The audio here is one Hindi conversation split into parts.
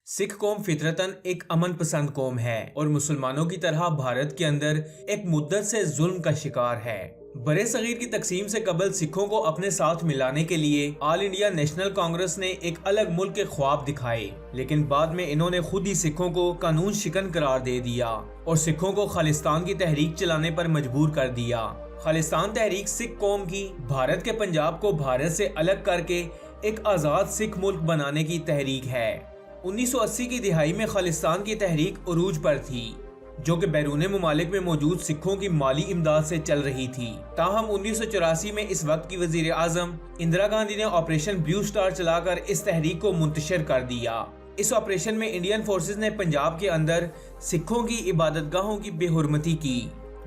सिख कौम फितरतन एक अमन पसंद कौम है और मुसलमानों की तरह भारत के अंदर एक मुद्दत से जुल्म का शिकार है। बड़े सगीर की तकसीम से कबल सिखों को अपने साथ मिलाने के लिए ऑल इंडिया नेशनल कांग्रेस ने एक अलग मुल्क के ख्वाब दिखाए, लेकिन बाद में इन्होंने खुद ही सिखों को कानून शिकन करार दे दिया और सिखों को खालिस्तान की तहरीक चलाने पर मजबूर कर दिया। खालिस्तान तहरीक सिख कौम की भारत के पंजाब को भारत से अलग करके एक आज़ाद सिख मुल्क बनाने की तहरीक है। 1980 की दिहाई में खालिस्तान की तहरीक उरूज पर थी, जो कि बैरून मुमालिक में मौजूद सिखों की माली इमदाद से चल रही थी। ताहम 1984 में इस वक्त की वजीर आजम इंदिरा गांधी ने ऑपरेशन ब्लू स्टार चलाकर इस तहरीक को मुंतशिर कर दिया। इस ऑपरेशन में इंडियन फोर्सेस ने पंजाब के अंदर सिखों की इबादतगाहों की बेहुरमती की।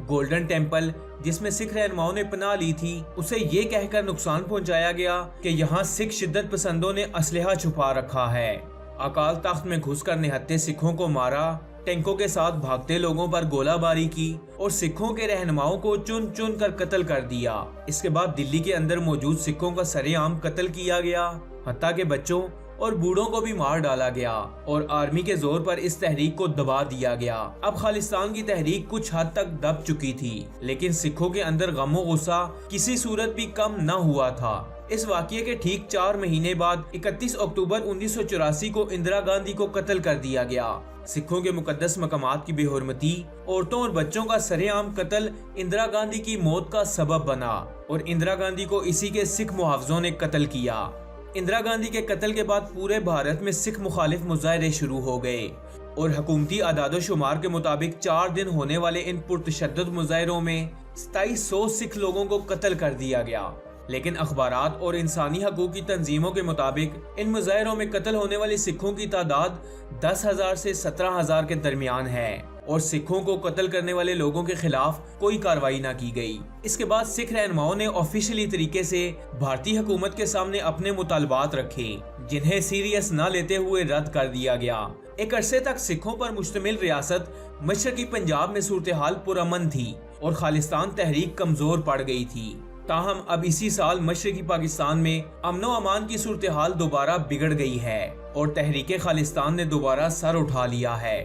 गोल्डन टेम्पल, जिसमें सिख रहनुमाओं ने पनाह ली थी, उसे ये कहकर नुकसान पहुंचाया गया कि यहाँ सिख शिद्दत पसंदों ने असलहा छुपा रखा है। अकाल तख्त में घुसकर निहत्थे सिखों को मारा, टैंकों के साथ भागते लोगों पर गोलाबारी की और सिखों के रहनुमाओं को चुन चुन कर कत्ल कर दिया। इसके बाद दिल्ली के अंदर मौजूद सिखों का सरेआम कत्ल किया गया, हत्ता के बच्चों और बूढ़ों को भी मार डाला गया और आर्मी के जोर पर इस तहरीक को दबा दिया गया। अब खालिस्तान की तहरीक कुछ हद तक दब चुकी थी, लेकिन सिखों के अंदर गमो गुस्सा किसी सूरत भी कम न हुआ था। इस वाक़ये के ठीक 4 महीने बाद 31 अक्टूबर 1984 को इंदिरा गांधी को कत्ल कर दिया गया। सिखों के मुकद्दस मकामात की बेहुरमती, औरतों और बच्चों का सरेआम कत्ल इंदिरा गांधी की मौत का सबब बना और इंदिरा गांधी को इसी के सिख मुहावजों ने कत्ल किया। इंदिरा गांधी के कत्ल के बाद पूरे भारत में सिख मुखालिफ मुजाहरे शुरू हो गए और हुकूमती आदादोशुमार के मुताबिक 4 दिन होने वाले इन पुरतशद्दुद मुजाहरों में 2700 सिख लोगों को कत्ल कर दिया गया। लेकिन अखबारात और इंसानी हकूक की तंजीमों के मुताबिक इन मुजाहरों में कत्ल होने वाले सिखों की तादाद 10,000 से 17,000 के दरमियान है और सिखों को कत्ल करने वाले लोगों के खिलाफ कोई कार्रवाई न की गई। इसके बाद सिख रहनुमाओं ने ऑफिशियली तरीके से भारतीय हुकूमत के सामने अपने मुतालबात रखे, जिन्हें सीरियस न लेते हुए रद्द कर दिया गया। एक अरसे तक सिखों पर मुश्तमिल रियासत मशरकी पंजाब में सूरत हाल पुरअमन थी और खालिस्तान तहरीक कमजोर पड़ गई थी। ताहम अब इसी साल मशरकी पाकिस्तान में अमनो अमान की सूरत हाल दोबारा बिगड़ गई है और तहरीक खालिस्तान ने दोबारा सर उठा लिया है।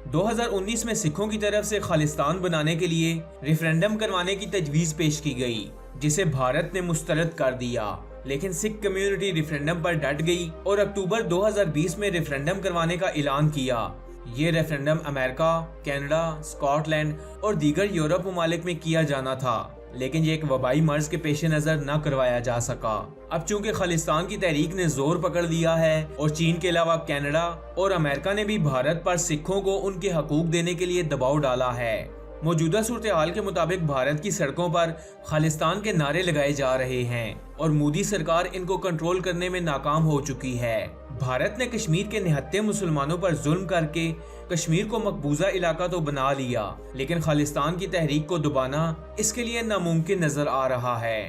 2019 में सिखों की तरफ से खालिस्तान बनाने के लिए रेफरेंडम करवाने की तजवीज पेश की गई, जिसे भारत ने मुस्तरद कर दिया, लेकिन सिख कम्युनिटी रेफरेंडम पर डट गई और अक्टूबर 2020 में रेफरेंडम करवाने का ऐलान किया। ये रेफरेंडम अमेरिका, कनाडा, स्कॉटलैंड और दीगर यूरोप ममालिक में किया जाना था, लेकिन ये एक वबाई मर्ज के पेश नजर न करवाया जा सका। अब चूंकि खालिस्तान की तहरीक ने जोर पकड़ लिया है और चीन के अलावा कनाडा और अमेरिका ने भी भारत पर सिखों को उनके हकूक देने के लिए दबाव डाला है। मौजूदा सूरत हाल के मुताबिक भारत की सड़कों पर खालिस्तान के नारे लगाए जा रहे हैं और मोदी सरकार इनको कंट्रोल करने में नाकाम हो चुकी है। भारत ने कश्मीर के निहत्थे मुसलमानों पर जुल्म करके कश्मीर को मकबूजा इलाका तो बना लिया, लेकिन खालिस्तान की तहरीक को दबाना इसके लिए नामुमकिन नजर आ रहा है।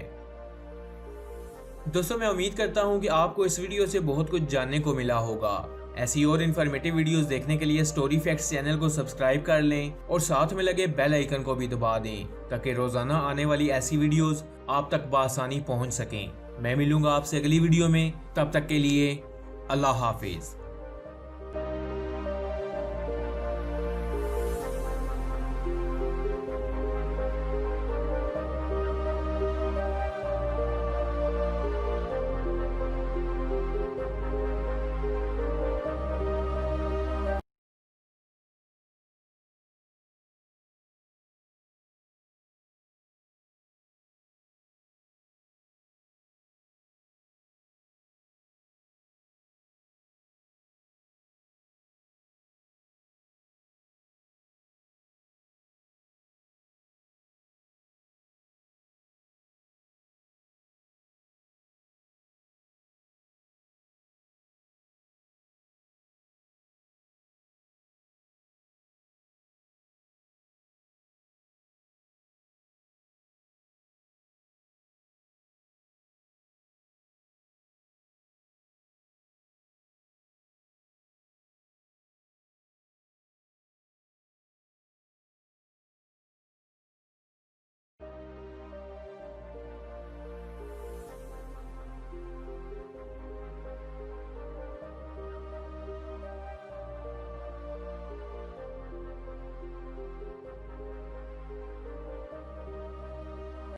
दोस्तों, मैं उम्मीद करता हूँ कि आपको इस वीडियो से बहुत कुछ जानने को मिला होगा। ऐसी और इन्फॉर्मेटिव वीडियोस देखने के लिए स्टोरी फैक्ट्स चैनल को सब्सक्राइब कर लें और साथ में लगे बेल आइकन को भी दबा दें, ताकि रोजाना आने वाली ऐसी वीडियोस आप तक बआसानी पहुंच सकें। मैं मिलूंगा आपसे अगली वीडियो में, तब तक के लिए अल्लाह हाफिज।